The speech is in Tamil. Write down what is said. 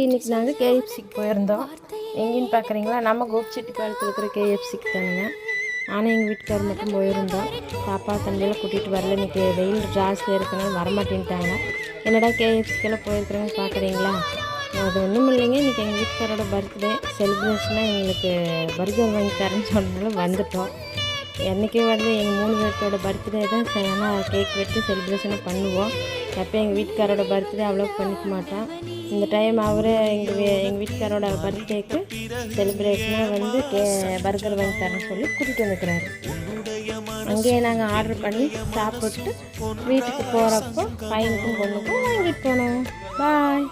இன்றைக்கி நாங்கள் கேஎஃப்சிக்கு போயிருந்தோம். எங்கேன்னு பார்க்குறீங்களா, நம்ம கோபிச்செட்டிப்பாளையத்தில் இருக்கிற கேஎஃப்சிக்கு தானுங்க. நானும் எங்கள் வீட்டுக்காரர் மட்டும் போயிருந்தோம். பாப்பா தம்பியெல்லாம் கூட்டிகிட்டு வரல. இன்றைக்கி வெயில் ஜாஸ்தியாக இருக்கனால வரமாட்டேன்ட்டாங்க. என்னடா கேஎஃப்சிக்கெல்லாம் போயிருக்கிறேன்னு பார்க்குறீங்களா, அது ஒன்றும் இல்லைங்க. இன்றைக்கி எங்கள் வீட்டுக்காரோட பர்த்டே செலிப்ரேஷனாக எங்களுக்கு பர்கர் வாங்கி தரேன்னு சொன்னாலும் வந்துட்டோம். என்றைக்கே வந்து எங்கள் 3 பேர்த்தோட பர்த்டே தான் ஆனால் கேக் வெட்டி செலிப்ரேஷனும் பண்ணுவோம். எப்போ எங்கள் வீட்டுக்காரோட பர்த்டே அவ்வளோ பண்ணிக்க மாட்டோம். இந்த டைம் அவர் எங்கள் வீட்டுக்காரோட பர்த்டேக்கு செலிப்ரேஷனாக வந்து பர்கர் வாங்கி தரேன்னு சொல்லி கூட்டிகிட்டு வந்துக்கிறாரு. அங்கேயே நாங்கள் ஆர்டர் பண்ணி சாப்பிட்டு வீட்டுக்கு போகிறப்போ பையனுக்கும் பொண்ணுக்கும் வாங்கிட்டு போனோம். பாய்.